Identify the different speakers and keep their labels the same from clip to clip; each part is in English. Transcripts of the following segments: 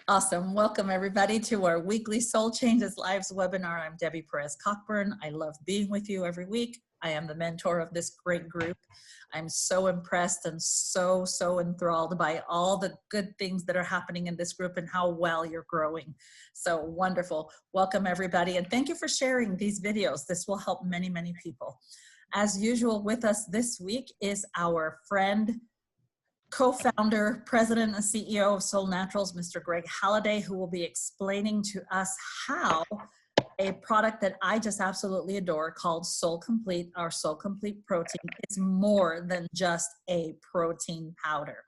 Speaker 1: Awesome. Welcome everybody to our weekly Soul Changes Lives webinar. I'm Debbie Perez Cockburn. I love being with you every week. I am the mentor of this great group. I'm so impressed and so enthralled by all the good things that are happening in this group and how well you're growing. So wonderful. Welcome everybody, and thank you for sharing these videos. This will help many people. As usual, with us this week is our friend, co-founder, president, and CEO of Solle Naturals, Mr. Greg Halliday, who will be explaining to us how a product that I just absolutely adore called SolleComplete, our SolleComplete protein, is more than just a protein powder.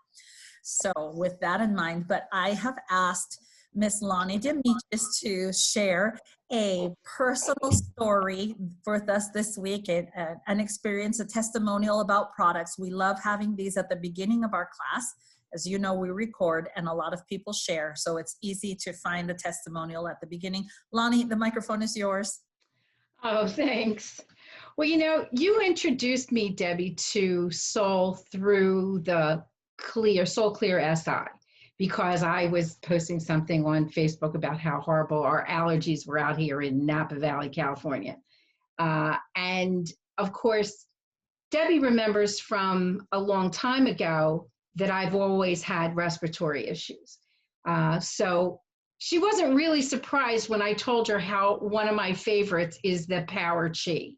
Speaker 1: So with that in mind, but I have asked Miss Lonnie Demetrius to share a personal story with us this week, an experience, a testimonial about products. We love having these at the beginning of our class. As you know, we record and a lot of people share, so it's easy to find the testimonial at the beginning. Lonnie, the microphone is yours.
Speaker 2: Oh, thanks. Well, you know, you introduced me, Debbie, to Solle through the Solle Clear SI, because I was posting something on Facebook about how horrible our allergies were out here in Napa Valley, California. And of course, Debbie remembers from a long time ago that I've always had respiratory issues. So she wasn't really surprised when I told her how one of my favorites is the Power Chi,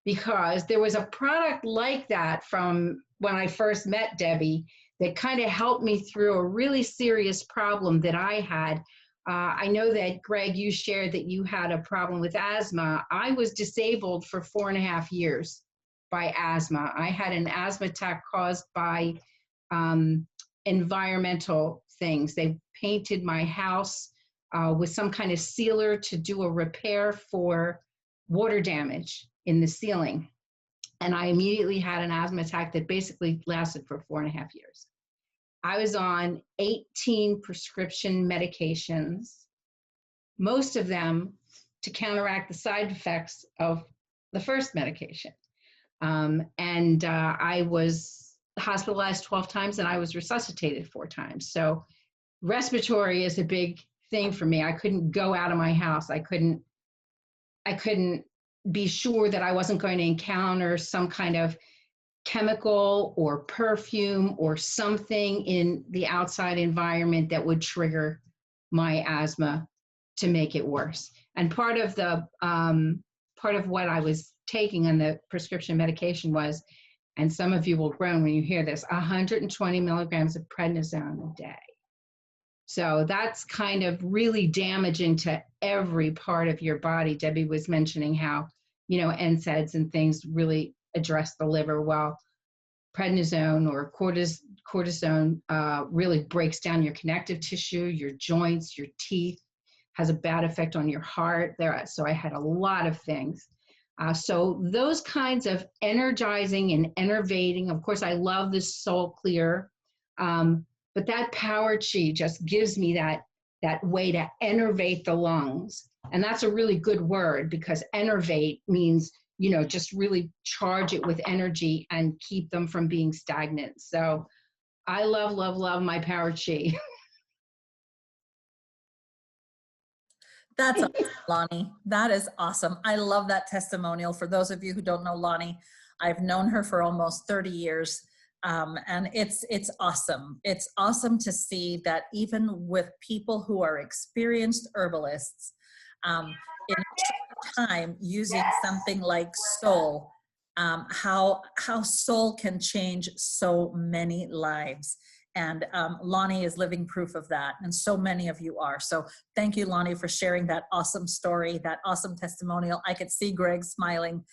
Speaker 2: because there was a product like that from when I first met Debbie that kind of helped me through a really serious problem that I had. I know that, Greg, you shared that you had a problem with asthma. I was disabled for 4.5 years by asthma. I had an asthma attack caused by environmental things. They painted my house with some kind of sealer to do a repair for water damage in the ceiling. And I immediately had an asthma attack that basically lasted for 4.5 years. I was on 18 prescription medications, most of them to counteract the side effects of the first medication. I was hospitalized 12 times and I was resuscitated 4 times. So respiratory is a big thing for me. I couldn't go out of my house. I couldn't be sure that I wasn't going to encounter some kind of chemical or perfume or something in the outside environment that would trigger my asthma to make it worse. And part of what I was taking on the prescription medication was, and some of you will groan when you hear this, 120 milligrams of prednisone a day. So that's kind of really damaging to every part of your body. Debbie was mentioning how, you know, NSAIDs and things really address the liver. Well, prednisone or cortisone really breaks down your connective tissue, your joints, your teeth, has a bad effect on your heart. So I had a lot of things. So those kinds of energizing and enervating, of course, I love this Solle Clear, but that Power Chi just gives me that way to enervate the lungs. And that's a really good word, because enervate means, you know, just really charge it with energy and keep them from being stagnant. So I love my Power Chi.
Speaker 1: That's awesome, Lonnie. That is awesome. I love that testimonial. For those of you who don't know Lonnie, I've known her for almost 30 years. And it's awesome. It's awesome to see that even with people who are experienced herbalists, in a short time using something like Solle, how Solle can change so many lives. And Lonnie is living proof of that, and so many of you are. So thank you, Lonnie, for sharing that awesome story, that awesome testimonial. I could see Greg smiling.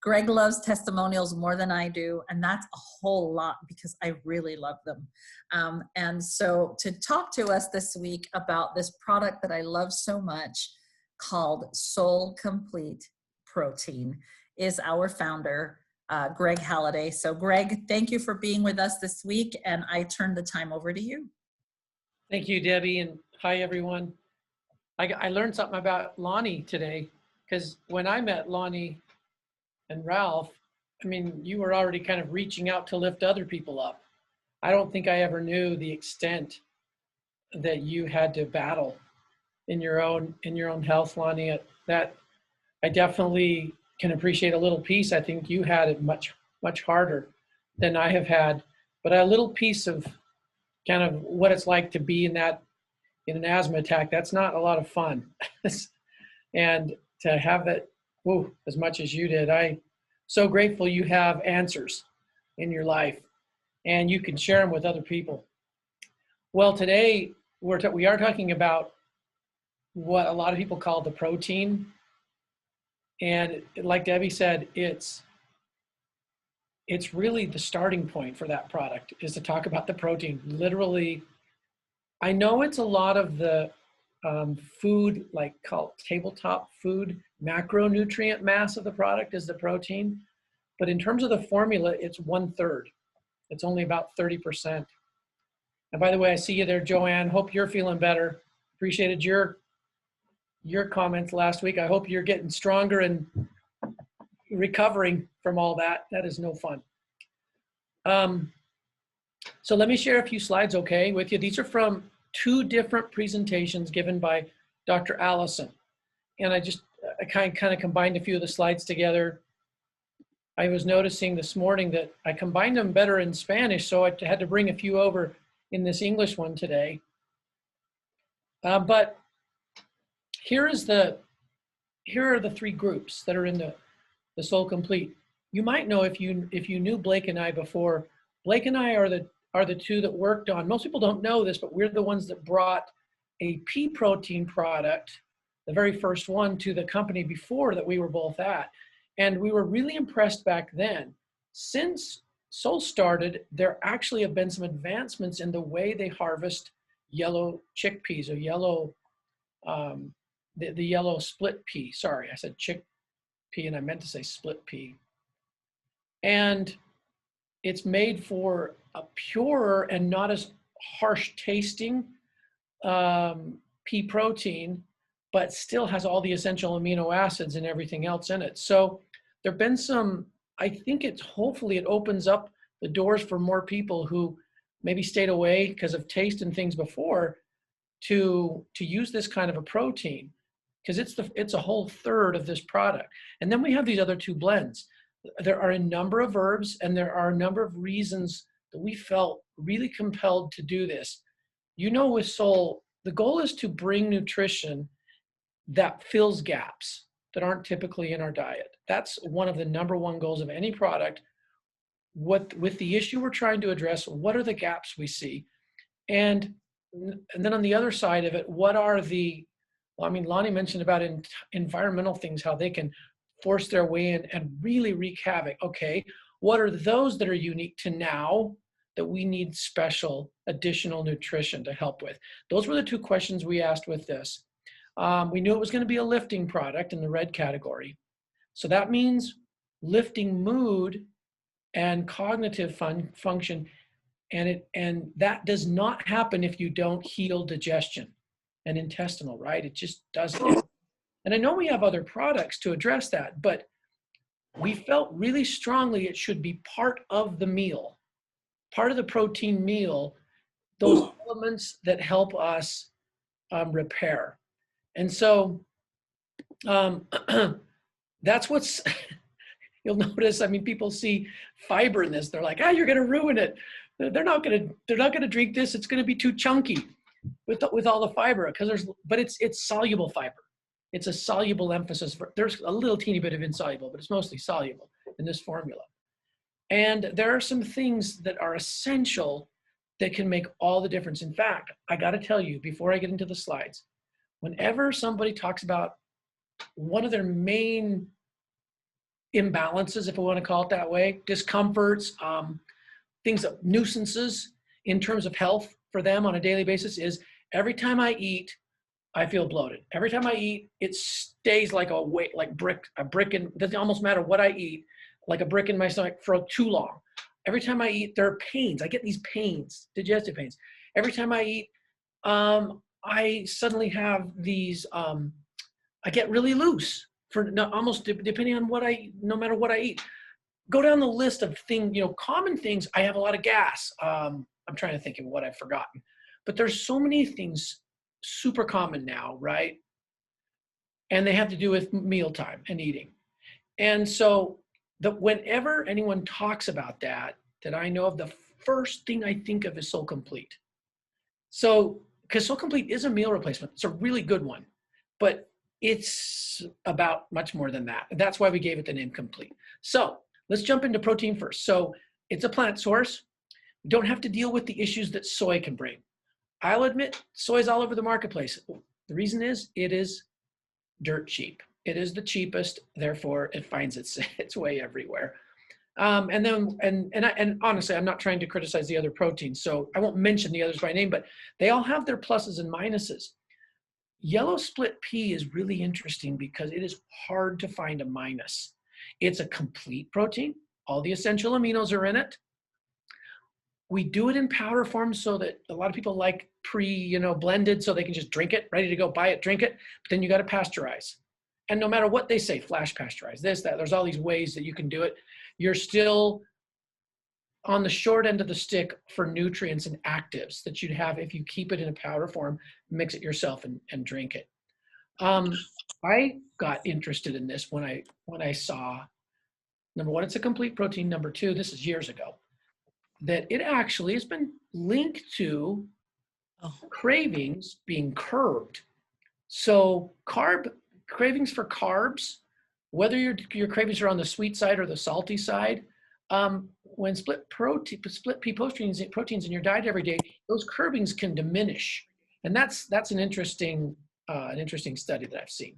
Speaker 1: Greg loves testimonials more than I do, and that's a whole lot because I really love them. And so to talk to us this week about this product that I love so much called SolleComplete Protein is our founder, Greg Halliday. So Greg, thank you for being with us this week, and I turn the time over to you.
Speaker 3: Thank you, Debbie, and hi, everyone. I learned something about Lonnie today, because when I met Lonnie and Ralph, I mean, you were already kind of reaching out to lift other people up. I don't think I ever knew the extent that you had to battle in your own health, Lonnie. That I definitely can appreciate a little piece. I think you had it much harder than I have had, but a little piece of kind of what it's like to be in an asthma attack. That's not a lot of fun. And to have that, as much as you did, I'm so grateful you have answers in your life and you can share them with other people. Well, today we are talking about what a lot of people call the protein. And like Debbie said, it's really the starting point for that product is to talk about the protein. Literally, I know it's a lot of the food, like called tabletop food, macronutrient mass of the product is the protein. But in terms of the formula, it's 1/3. It's only about 30%. And by the way, I see you there, Joanne. Hope you're feeling better. Appreciated your comments last week. I hope you're getting stronger and recovering from all that. That is no fun. So let me share a few slides, okay, with you. These are from 2 different presentations given by Dr. Allison. And I kind of combined a few of the slides together. I was noticing this morning that I combined them better in Spanish, so I had to bring a few over in this English one today. But here are the 3 groups that are in the SolleComplete. You might know if you knew Blake and I before. Blake and I are the 2 that worked on. Most people don't know this, but we're the ones that brought a pea protein product, the very first one, to the company before that we were both at. And we were really impressed back then. Since Solle started, there actually have been some advancements in the way they harvest yellow chickpeas or yellow, the yellow split pea. Sorry, I said chickpea and I meant to say split pea. And it's made for a purer and not as harsh tasting pea protein, but still has all the essential amino acids and everything else in it. So there've been some, I think hopefully it opens up the doors for more people who maybe stayed away because of taste and things before to use this kind of a protein, because it's a whole third of this product. And then we have these other 2 blends. There are a number of herbs and there are a number of reasons that we felt really compelled to do this. You know, with Solle, the goal is to bring nutrition that fills gaps that aren't typically in our diet. That's one of the number 1 goals of any product. With the issue we're trying to address, what are the gaps we see? And then on the other side of it, what are Lonnie mentioned about environmental things, how they can force their way in and really wreak havoc. Okay, what are those that are unique to now that we need special additional nutrition to help with? Those were the 2 questions we asked with this. We knew it was going to be a lifting product in the red category. So that means lifting mood and cognitive function. And that does not happen if you don't heal digestion and intestinal, right? It just doesn't. And I know we have other products to address that, but we felt really strongly it should be part of the meal, part of the protein meal, those elements that help us repair. And so that's what's, you'll notice, I mean, people see fiber in this. They're like, you're going to ruin it. They're not going to drink this. It's going to be too chunky with all the fiber, but it's soluble fiber. It's a soluble emphasis. There's a little teeny bit of insoluble, but it's mostly soluble in this formula. And there are some things that are essential that can make all the difference. In fact, I got to tell you, before I get into the slides, whenever somebody talks about one of their main imbalances, if we want to call it that way, discomforts, things, nuisances in terms of health for them on a daily basis is every time I eat, I feel bloated. Every time I eat, it stays like a brick in, it doesn't almost matter what I eat, like a brick in my stomach for too long. Every time I eat, there are pains. I get these pains, digestive pains. Every time I eat, I suddenly have these, I get really loose for almost depending on no matter what I eat. Go down the list of things, common things. I have a lot of gas. I'm trying to think of what I've forgotten. But there's so many things super common now, right? And they have to do with mealtime and eating. And so whenever anyone talks about that I know of, the first thing I think of is SolleComplete. So, because SolleComplete is a meal replacement, it's a really good one, but it's about much more than that. That's why we gave it the name Complete. So let's jump into protein first. So it's a plant source. We don't have to deal with the issues that soy can bring. I'll admit, soy is all over the marketplace. The reason is it is dirt cheap. It is the cheapest, therefore it finds its way everywhere. And honestly, I'm not trying to criticize the other proteins, so I won't mention the others by name, but they all have their pluses and minuses. Yellow split pea is really interesting because it is hard to find a minus. It's a complete protein. All the essential aminos are in it. We do it in powder form so that a lot of people like blended so they can just drink it, ready to go buy it, drink it, but then you got to pasteurize. And no matter what they say, flash pasteurize, this, that, there's all these ways that you can do it. You're still on the short end of the stick for nutrients and actives that you'd have if you keep it in a powder form, mix it yourself and drink it. I got interested in this when I saw, number one, it's a complete protein. Number two, this is years ago, that it actually has been linked to cravings being curbed. So cravings for carbs, whether your cravings are on the sweet side or the salty side, when split pea proteins in your diet every day, those curbings can diminish, and that's an interesting study that I've seen.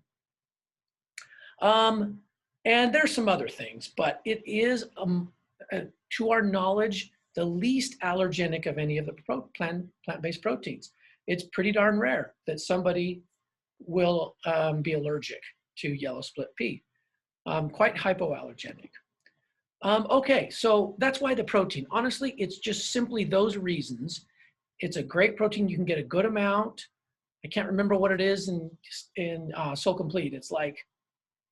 Speaker 3: And there's some other things, but it is, to our knowledge, the least allergenic of any of the plant-based proteins. It's pretty darn rare that somebody will be allergic to yellow split pea. Quite hypoallergenic. Okay, so that's why the protein. Honestly, it's just simply those reasons. It's a great protein. You can get a good amount. I can't remember what it is in SolleComplete. It's like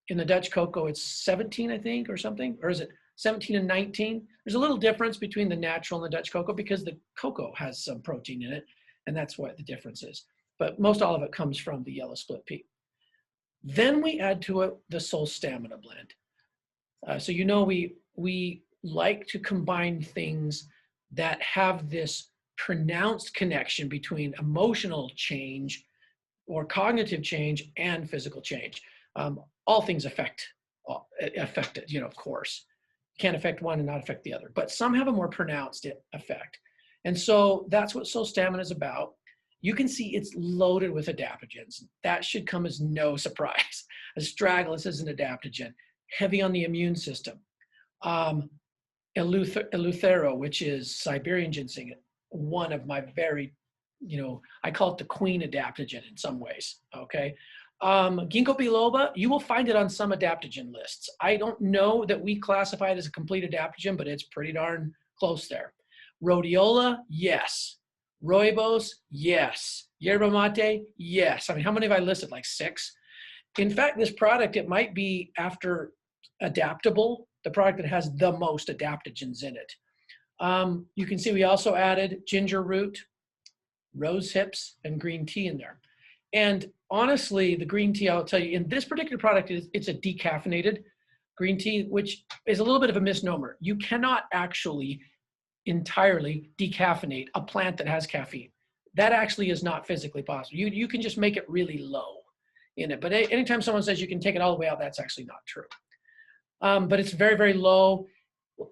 Speaker 3: in the Dutch cocoa, it's 17, I think, or something. Or is it 17 and 19? There's a little difference between the natural and the Dutch cocoa because the cocoa has some protein in it, and that's what the difference is. But most all of it comes from the yellow split pea. Then we add to it the Solle Stamina blend. So we like to combine things that have this pronounced connection between emotional change or cognitive change and physical change. All things affect it, of course. You can't affect one and not affect the other, but some have a more pronounced effect. And so that's what Solle Stamina is about. You can see it's loaded with adaptogens. That should come as no surprise. Astragalus is an adaptogen, heavy on the immune system. Eleuthero, which is Siberian ginseng, one of my very, I call it the queen adaptogen in some ways, okay? Ginkgo biloba, you will find it on some adaptogen lists. I don't know that we classify it as a complete adaptogen, but it's pretty darn close there. Rhodiola, yes. Rooibos, yes. Yerba mate, yes. I mean, how many have I listed? Like 6. In fact, this product, it might be after Adaptable, the product that has the most adaptogens in it. You can see we also added ginger root, rose hips, and green tea in there. And honestly, the green tea, I'll tell you, in this particular product, it's a decaffeinated green tea, which is a little bit of a misnomer. You cannot actually entirely decaffeinate a plant that has caffeine. That actually is not physically possible. You can just make it really low in it. But anytime someone says you can take it all the way out, that's actually not true. But it's very, very low.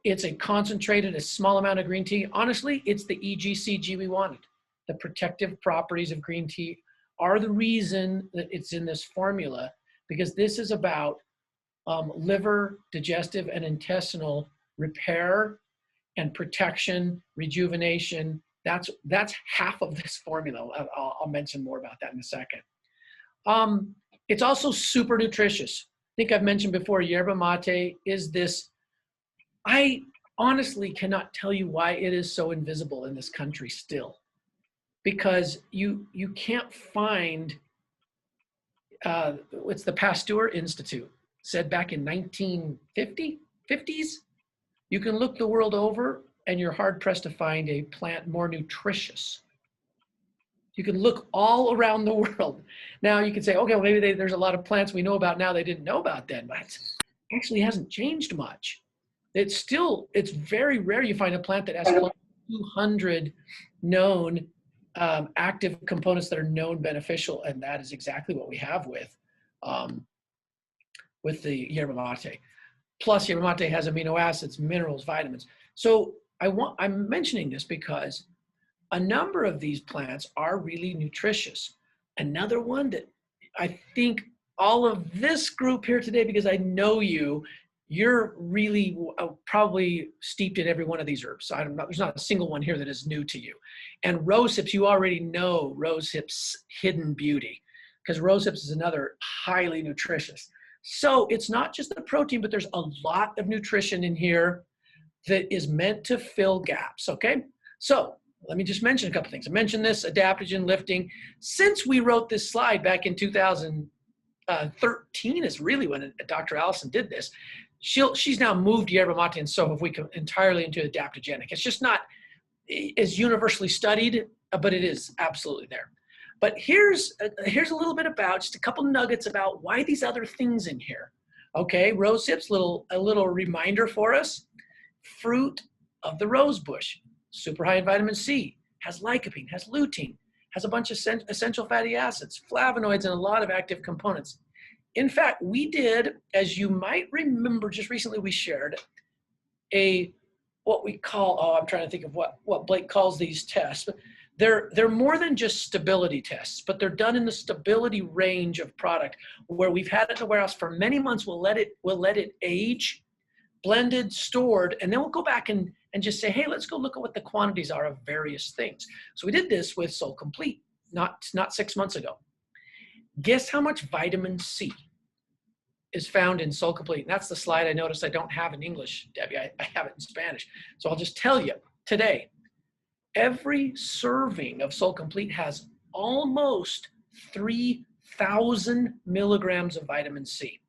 Speaker 3: It's a concentrated, a small amount of green tea. Honestly, it's the EGCG we wanted. The protective properties of green tea are the reason that it's in this formula, because this is about liver, digestive, and intestinal repair and protection, rejuvenation. That's half of this formula. I'll mention more about that in a second. It's also super nutritious. I think I've mentioned before, yerba mate is this. I honestly cannot tell you why it is so invisible in this country still, because you can't find, it's the Pasteur Institute, said back in 1950s, you can look the world over and you're hard pressed to find a plant more nutritious You can look all around the world. Now you can say, okay, well, maybe there's a lot of plants we know about now they didn't know about then, but it actually hasn't changed much. It's very rare you find a plant that has close to 200 known active components that are known beneficial, and that is exactly what we have with the yerba mate. Plus, yerba mate has amino acids, minerals, vitamins. So I'm mentioning this because a number of these plants are really nutritious. Another one that I think all of this group here today, because I know you're really probably steeped in every one of these herbs. So there's not a single one here that is new to you. And rosehips, you already know rosehips' hidden beauty, because rosehips is another highly nutritious. So it's not just the protein, but there's a lot of nutrition in here that is meant to fill gaps, okay? So let me just mention a couple things. I mentioned this, adaptogen, lifting. Since we wrote this slide back in 2013 is really when Dr. Allison did this. She's now moved yerba mate and so have we entirely into adaptogenic. It's just not as universally studied, but it is absolutely there. But here's a little bit about, just a couple nuggets about why these other things in here. Okay, rosehips, a little reminder for us. Fruit of the rose bush, super high in vitamin C, has lycopene, has lutein, has a bunch of essential fatty acids, flavonoids, and a lot of active components. In fact, we did, as you might remember, just recently we shared what we call, I'm trying to think of what Blake calls these tests. But they're more than just stability tests, but they're done in the stability range of product where we've had it in the warehouse for many months. We'll let it age, blended, stored, and then we'll go back and just say, hey, let's go look at what the quantities are of various things. So we did this with SolleComplete not 6 months ago. Guess how much vitamin C is found in SolleComplete? And that's the slide I noticed I don't have in English, Debbie. I have it in Spanish. So I'll just tell you today, every serving of SolleComplete has almost 3,000 milligrams of vitamin C.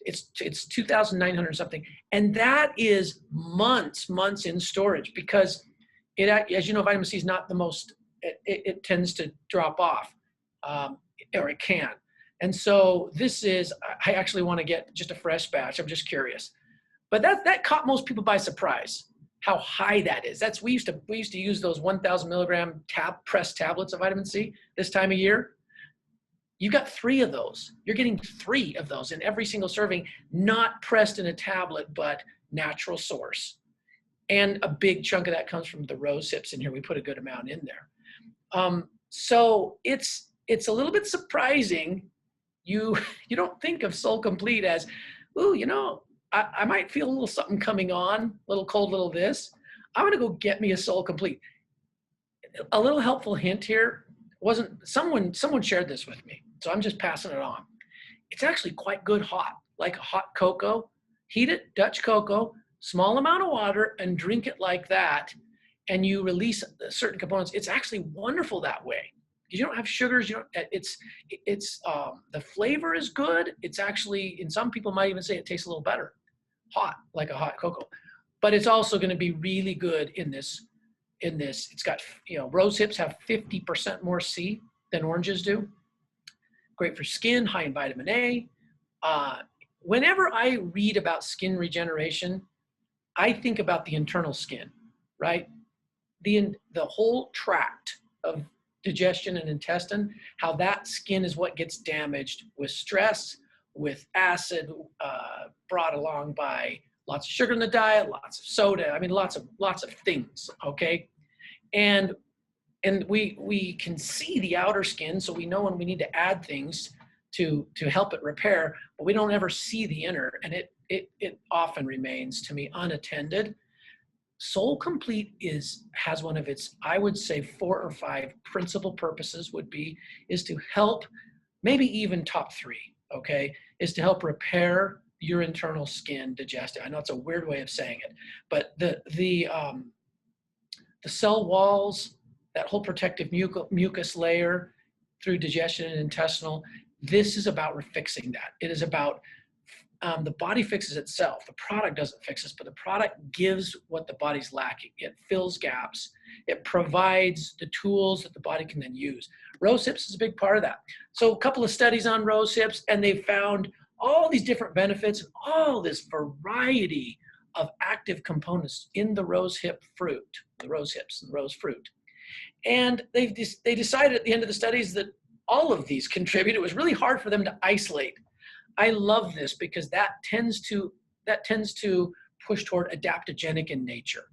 Speaker 3: It's 2,900 something. And that is months in storage because as you know, vitamin C is not the most, it tends to drop off, or it can. And so I actually want to get just a fresh batch. I'm just curious. But that caught most people by surprise, how high that is. We used to use those 1,000 milligram pressed tablets of vitamin C this time of year. You got 3 of those. You're getting 3 of those in every single serving, not pressed in a tablet, but natural source. And a big chunk of that comes from the rose hips in here. We put a good amount in there. So it's a little bit surprising. You don't think of SolleComplete as, ooh, I might feel a little something coming on, a little cold, little this. I'm gonna go get me a SolleComplete. A little helpful hint here someone shared this with me, so I'm just passing it on. It's actually quite good hot, like hot cocoa. Heat it, Dutch cocoa, small amount of water, and drink it like that, and you release certain components. It's actually wonderful that way because you don't have sugars. The flavor is good. It's actually, and some people might even say it tastes a little better, hot, like a hot cocoa. But it's also going to be really good in this. It's got, rose hips have 50% more C than oranges do. Great for skin, high in vitamin A. Whenever I read about skin regeneration, I think about the internal skin, right? The whole tract of digestion and intestine, how that skin is what gets damaged with stress, with acid brought along by lots of sugar in the diet, lots of soda, lots of things, okay? And we can see the outer skin, so we know when we need to add things to help it repair, but we don't ever see the inner, and it often remains, to me, unattended. SolleComplete has one of its, I would say, 4 or 5 principal purposes is to help, maybe even top 3, okay, is to help repair your internal skin digestion. I know it's a weird way of saying it, but the cell walls, that whole protective mucus layer through digestion and intestinal, this is about fixing that. It is about the body fixes itself. The product doesn't fix us, but the product gives what the body's lacking. It fills gaps. It provides the tools that the body can then use. Rose hips is a big part of that. So a couple of studies on rose hips, and they found all these different benefits and all this variety of active components in the rose hip fruit, the rose hips and the rose fruit. And they decided at the end of the studies that all of these contribute. It was really hard for them to isolate. I love this because that tends to push toward adaptogenic in nature.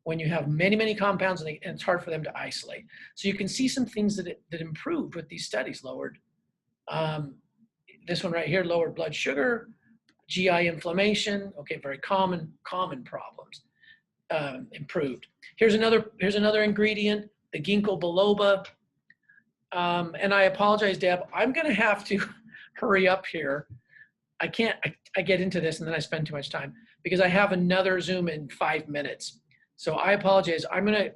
Speaker 3: When you have many, many compounds and it's hard for them to isolate. So you can see some things that improved with these studies. Lowered, this one right here, lowered blood sugar, GI inflammation, okay, very common problems, improved. Here's another ingredient, the ginkgo biloba. And I apologize, Deb, I'm gonna have to hurry up here. I get into this and then I spend too much time because I have another Zoom in 5 minutes. So I apologize. I'm gonna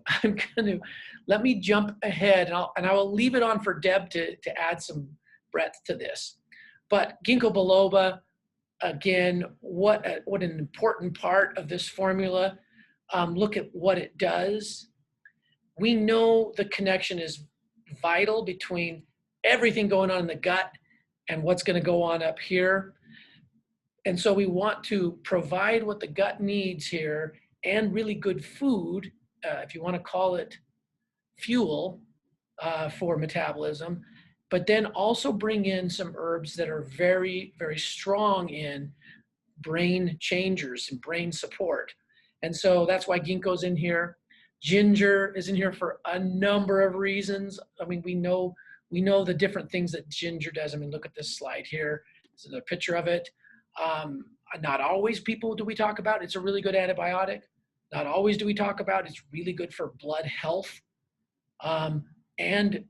Speaker 3: let me jump ahead and I will leave it on for Deb to add some breadth to this. But ginkgo biloba, again, what an important part of this formula. Look at what it does. We know the connection is vital between everything going on in the gut and what's going to go on up here. And so we want to provide what the gut needs here and really good food, if you want to call it fuel for metabolism, but then also bring in some herbs that are very, very strong in brain changers and brain support. And so that's why ginkgo's in here. Ginger is in here for a number of reasons. I mean, we know the different things that ginger does. I mean, look at this slide here. This is a picture of it. Not always people do we talk about it's a really good antibiotic. Not always do we talk about it's really good for blood health. And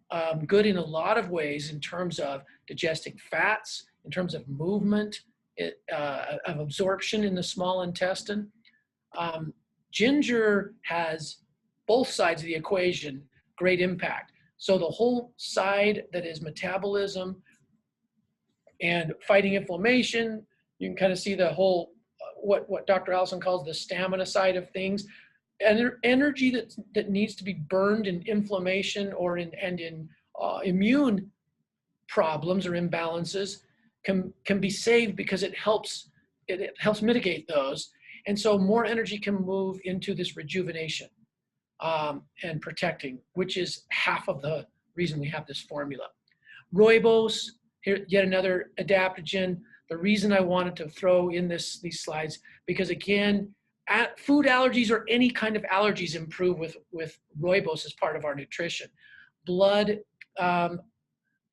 Speaker 3: good in a lot of ways in terms of digesting fats, in terms of movement, of absorption in the small intestine. Ginger has both sides of the equation, great impact. So the whole side that is metabolism and fighting inflammation, you can kind of see the whole, what Dr. Allison calls the stamina side of things. And energy that needs to be burned in inflammation or in immune problems or imbalances can be saved because it helps mitigate those. And so more energy can move into this rejuvenation and protecting, which is half of the reason we have this formula. Rooibos, here yet another adaptogen. The reason I wanted to throw in these slides, because again, food allergies or any kind of allergies improve with rooibos as part of our nutrition. Blood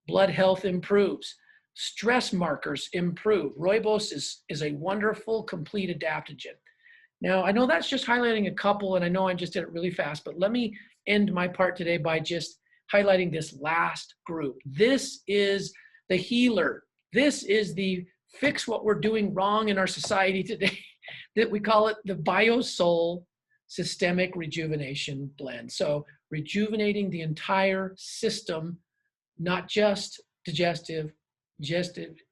Speaker 3: health improves. Stress markers improve. Rooibos is a wonderful, complete adaptogen. Now, I know that's just highlighting a couple, and I know I just did it really fast, but let me end my part today by just highlighting this last group. This is the healer. This is the fix what we're doing wrong in our society today. That we call it the Lives-Solle Systemic Rejuvenation Blend. So rejuvenating the entire system, not just digestive,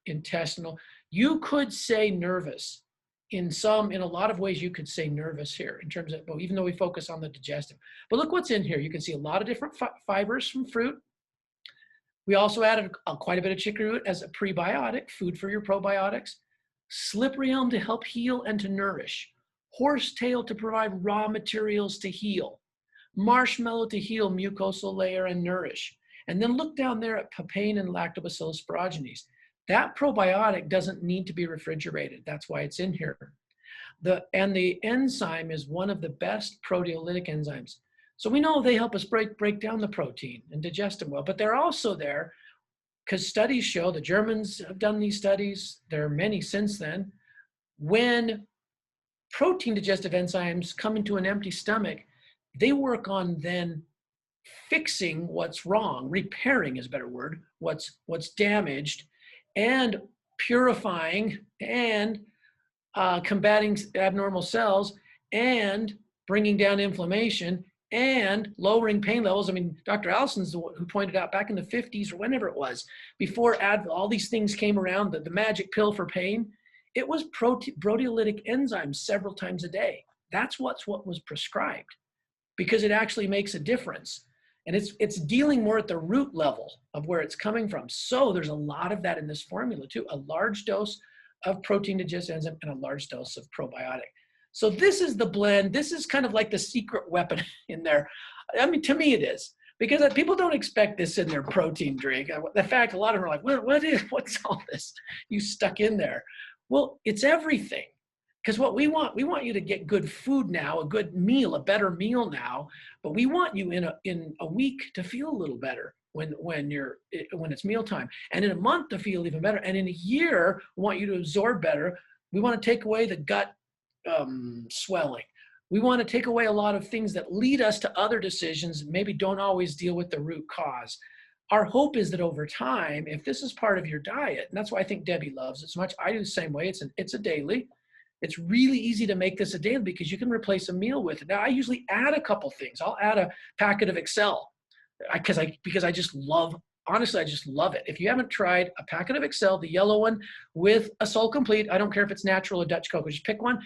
Speaker 3: intestinal. You could say nervous. In a lot of ways, you could say nervous here in terms of, well, even though we focus on the digestive. But look what's in here. You can see a lot of different fibers from fruit. We also added quite a bit of chicory root as a prebiotic, food for your probiotics. Slippery elm to help heal and to nourish. Horsetail to provide raw materials to heal. Marshmallow to heal mucosal layer and nourish. And then look down there at papain and lactobacillus sporogenes. That probiotic doesn't need to be refrigerated. That's why it's in here. The enzyme is one of the best proteolytic enzymes. So we know they help us break down the protein and digest them well, but they're also there because studies show, the Germans have done these studies, there are many since then, when protein digestive enzymes come into an empty stomach, they work on then fixing what's wrong, repairing is a better word, what's damaged, and purifying and combating abnormal cells and bringing down inflammation and lowering pain levels. I mean, Dr. Allison's the one who pointed out back in the 50s or whenever it was, before all these things came around, the magic pill for pain, It was proteolytic enzymes several times a day. That's what was prescribed, because it actually makes a difference. And it's dealing more at the root level of where it's coming from. So there's a lot of that in this formula too. A large dose of protein digest enzyme and a large dose of probiotic. So this is the blend. This is kind of like the secret weapon in there. I mean, to me it is, because people don't expect this in their protein drink. In fact, a lot of them are like, what's all this you stuck in there? Well, it's everything. Because what we want you to get good food now, a good meal, a better meal now, but we want you in a week to feel a little better when it's mealtime, and in a month to feel even better, and in a year we want you to absorb better. We want to take away the gut swelling. We want to take away a lot of things that lead us to other decisions, maybe don't always deal with the root cause. Our hope is that over time, if this is part of your diet, and that's why I think Debbie loves it so much, I do the same way. It's a daily. It's really easy to make this a daily because you can replace a meal with it. Now, I usually add a couple things. I'll add a packet of Excel because I just love, honestly, I just love it. If you haven't tried a packet of Excel, the yellow one with a SolleComplete, I don't care if it's natural or Dutch cocoa, just pick one.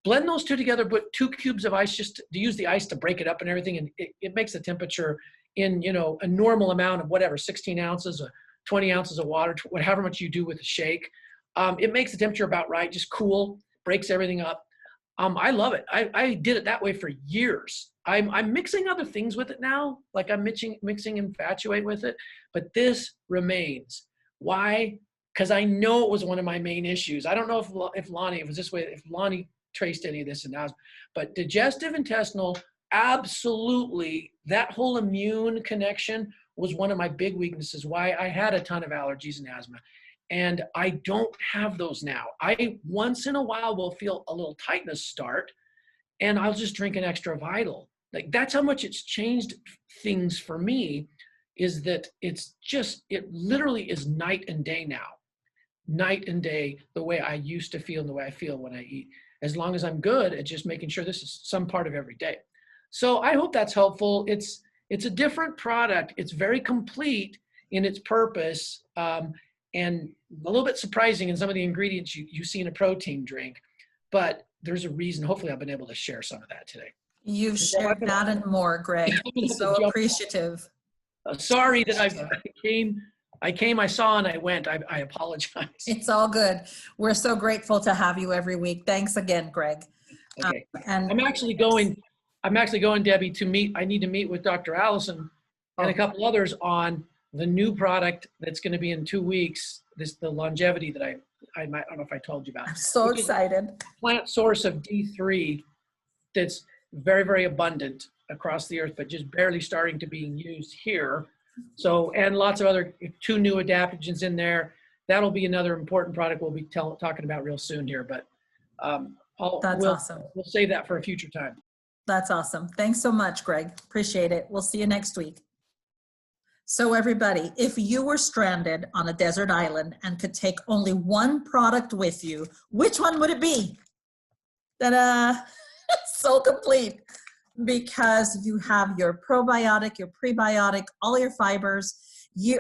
Speaker 3: Blend those two together, put 2 cubes of ice, just to use the ice to break it up and everything. And it makes the temperature in, a normal amount of whatever, 16 ounces or 20 ounces of water, however much you do with a shake. It makes the temperature about right, just cool. Breaks everything up. I love it. I did it that way for years. I'm mixing other things with it now, like I'm mixing infatuate with it, but this remains. Why? Because I know it was one of my main issues. I don't know if Lonnie, it was this way, if Lonnie traced any of this in asthma, but digestive intestinal, absolutely, that whole immune connection was one of my big weaknesses, why I had a ton of allergies and asthma. And I don't have those now. I once in a while will feel a little tightness start, and I'll just drink an extra Vital. Like, that's how much it's changed things for me, is that it literally is night and day now. Night and day, the way I used to feel and the way I feel when I eat. As long as I'm good at just making sure this is some part of every day. So I hope that's helpful. It's a different product. It's very complete in its purpose. And a little bit surprising in some of the ingredients you see in a protein drink, but there's a reason. Hopefully I've been able to share some of that today.
Speaker 1: You've shared that and more, Greg. So appreciative.
Speaker 3: Sorry that I came, I saw, and I went. I apologize.
Speaker 1: It's all good. We're so grateful to have you every week. Thanks again, Greg.
Speaker 3: Okay. And I'm actually going, Debbie, I need to meet with Dr. Allison and a couple others on the new product that's going to be in 2 weeks, the longevity that I don't know if I told you about.
Speaker 1: I'm so excited.
Speaker 3: Plant source of D3 that's very, very abundant across the earth, but just barely starting to being used here. So, and lots of other 2 new adaptogens in there. That'll be another important product we'll be talking about real soon here, but awesome. We'll save that for a future time.
Speaker 1: That's awesome. Thanks so much, Greg. Appreciate it. We'll see you next week. So everybody, if you were stranded on a desert island and could take only one product with you, which one would it be? Ta-da! SolleComplete. Because you have your probiotic, your prebiotic, all your fibers.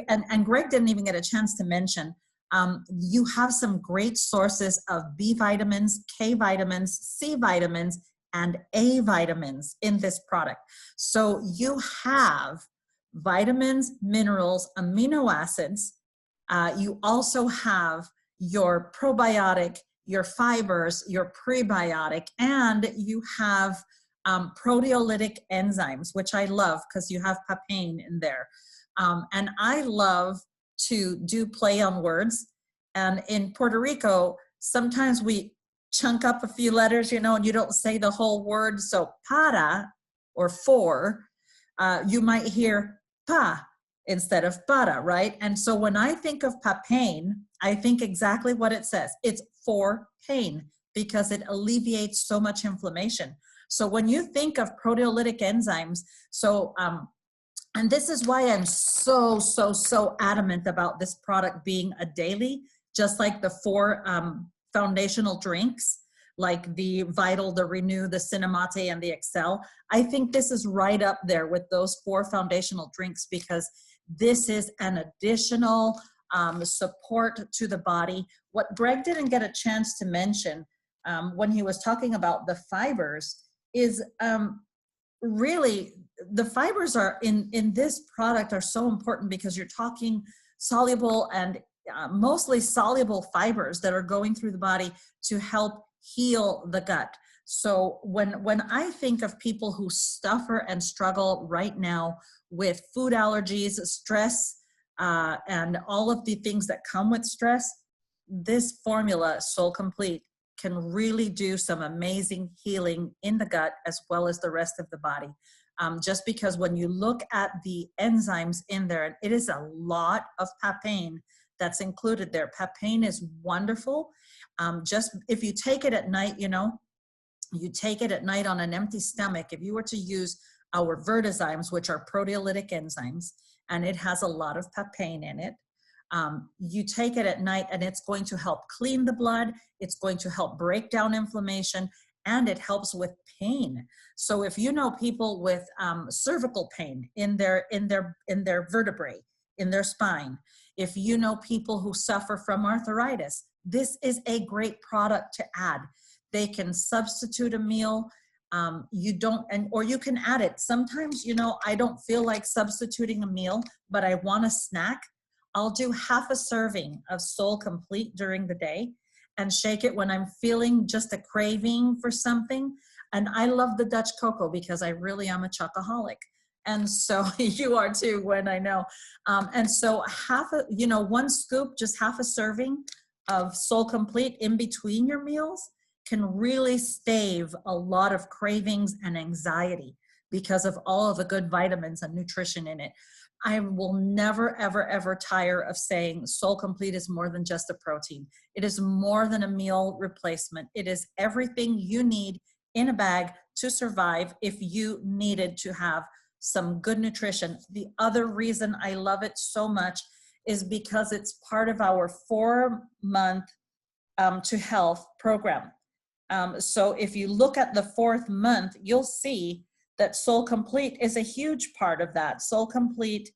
Speaker 1: And Greg didn't even get a chance to mention, you have some great sources of B vitamins, K vitamins, C vitamins, and A vitamins in this product. So you have vitamins, minerals, amino acids. You also have your probiotic, your fibers, your prebiotic, and you have proteolytic enzymes, which I love because you have papain in there. And I love to do play on words. And in Puerto Rico, sometimes we chunk up a few letters, and you don't say the whole word. So para, or for, you might hear pa instead of para, right? And so when I think of papain, I think exactly what it says. It's for pain because it alleviates so much inflammation. So when you think of proteolytic enzymes, and this is why I'm so adamant about this product being a daily, just like the 4 foundational drinks, like the Vital, the Renew, the Cinemate, and the Excel. I think this is right up there with those 4 foundational drinks because this is an additional support to the body. What Greg didn't get a chance to mention when he was talking about the fibers is really the fibers are in this product are so important because you're talking soluble and mostly soluble fibers that are going through the body to help heal the gut. So when I think of people who suffer and struggle right now with food allergies, stress, and all of the things that come with stress, this formula, SolleComplete, can really do some amazing healing in the gut as well as the rest of the body. Just because when you look at the enzymes in there, it is a lot of papain that's included there. Papain is wonderful. Just if you take it at night, you take it at night on an empty stomach. If you were to use our vertizymes, which are proteolytic enzymes, and it has a lot of papain in it, you take it at night and it's going to help clean the blood. It's going to help break down inflammation, and it helps with pain. So if you know people with cervical pain in their vertebrae, in their spine, if you know people who suffer from arthritis, this is a great product to add. They can substitute a meal. Or you can add it. Sometimes, I don't feel like substituting a meal, but I want a snack. I'll do half a serving of SolleComplete during the day and shake it when I'm feeling just a craving for something. And I love the Dutch cocoa because I really am a chocoholic. And so you are too, when I know. And so one scoop, just half a serving of SolleComplete in between your meals can really stave a lot of cravings and anxiety because of all of the good vitamins and nutrition in it. I will never, ever, ever tire of saying SolleComplete is more than just a protein. It is more than a meal replacement. It is everything you need in a bag to survive if you needed to have some good nutrition. The other reason I love it so much is because it's part of our 4-month to health program. So if you look at the 4th month, you'll see that SolleComplete is a huge part of that. SolleComplete,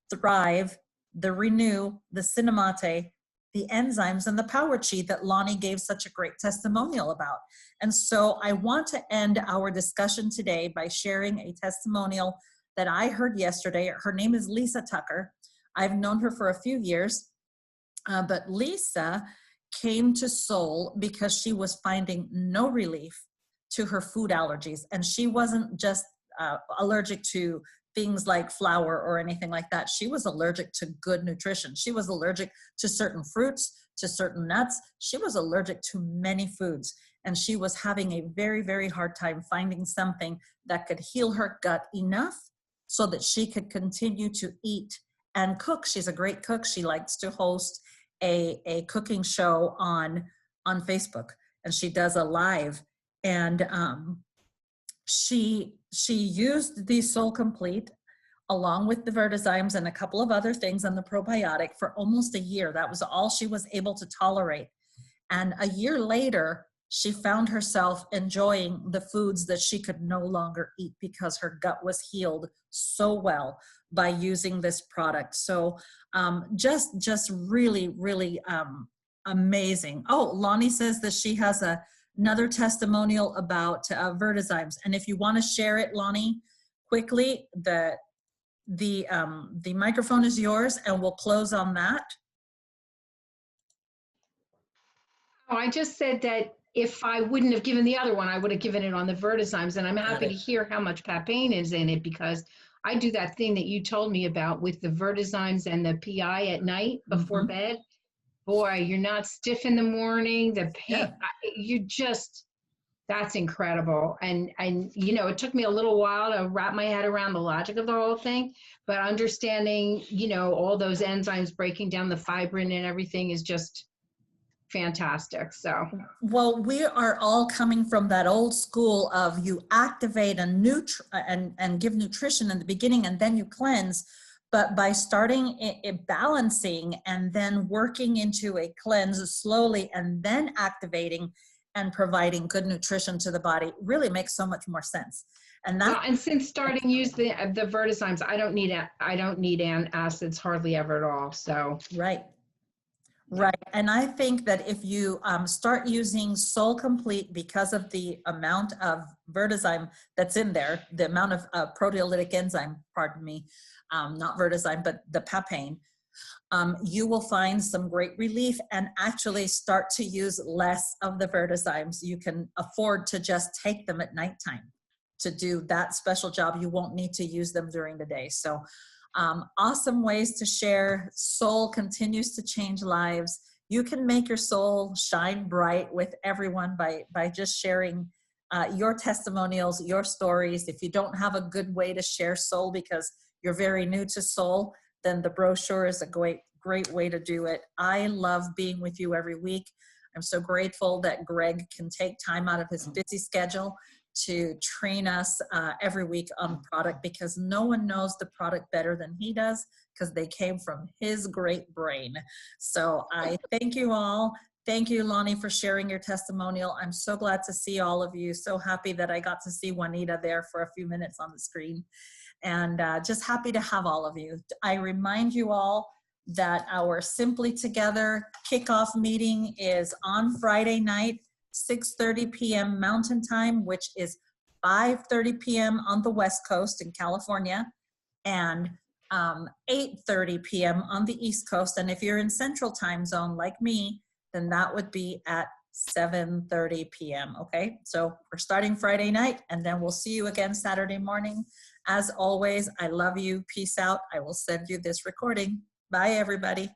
Speaker 1: Thrive, the Renew, the Cinemate, the enzymes, and the Power Chi that Lonnie gave such a great testimonial about. And so I want to end our discussion today by sharing a testimonial that I heard yesterday. Her name is Lisa Tucker. I've known her for a few years, but Lisa came to Solle because she was finding no relief to her food allergies. And she wasn't just allergic to things like flour or anything like that. She was allergic to good nutrition. She was allergic to certain fruits, to certain nuts. She was allergic to many foods. And she was having a very, very hard time finding something that could heal her gut enough so that she could continue to eat and cook. She's a great cook. She likes to host a cooking show on Facebook, and she does a live. And she used the SolleComplete along with the vertizymes and a couple of other things and the probiotic for almost a year. That was all she was able to tolerate. And a year later, she found herself enjoying the foods that she could no longer eat because her gut was healed so well by using this product. So just really, really amazing. Oh, Lonnie says that she has another testimonial about vertizymes. And if you want to share it, Lonnie, quickly, the microphone is yours, and we'll close on that.
Speaker 2: Oh, I just said that if I wouldn't have given the other one, I would have given it on the vertizymes, and I'm happy to hear how much papain is in it because I do that thing that you told me about with the vertizymes and the PI at night before bed. Boy, you're not stiff in the morning. The pain, that's incredible. And it took me a little while to wrap my head around the logic of the whole thing, but understanding, all those enzymes breaking down the fibrin and everything is just fantastic. So,
Speaker 1: well, we are all coming from that old school of you activate and give nutrition in the beginning and then you cleanse. But by starting balancing and then working into a cleanse slowly and then activating and providing good nutrition to the body really makes so much more sense. And that,
Speaker 2: and since starting use the vertizymes, I don't need acids hardly ever at all. So
Speaker 1: right. Right. And I think that if you start using SolleComplete because of the amount of vertizyme that's in there, the amount of proteolytic enzyme, pardon me, not vertizyme, but the papain, you will find some great relief and actually start to use less of the vertizymes. You can afford to just take them at nighttime to do that special job. You won't need to use them during the day. So awesome ways to share. Solle continues to change lives. You can make your soul shine bright with everyone by just sharing your testimonials, your stories. If you don't have a good way to share Solle because you're very new to Solle, then the brochure is a great way to do it. I love being with you every week. I'm so grateful that Greg can take time out of his busy schedule to train us every week on product, because no one knows the product better than he does, because they came from his great brain. So I thank you all. Thank you, Lonnie, for sharing your testimonial. I'm so glad to see all of you. So happy that I got to see Juanita there for a few minutes on the screen. And just happy to have all of you. I remind you all that our Simply Together kickoff meeting is on Friday night, 6:30 p.m. Mountain Time, which is 5:30 p.m. on the West Coast in California, and 8:30 p.m. on the East Coast. And if you're in Central Time Zone like me, then that would be at 7:30 p.m. Okay, so we're starting Friday night, and then we'll see you again Saturday morning. As always, I love you. Peace out. I will send you this recording. Bye, everybody.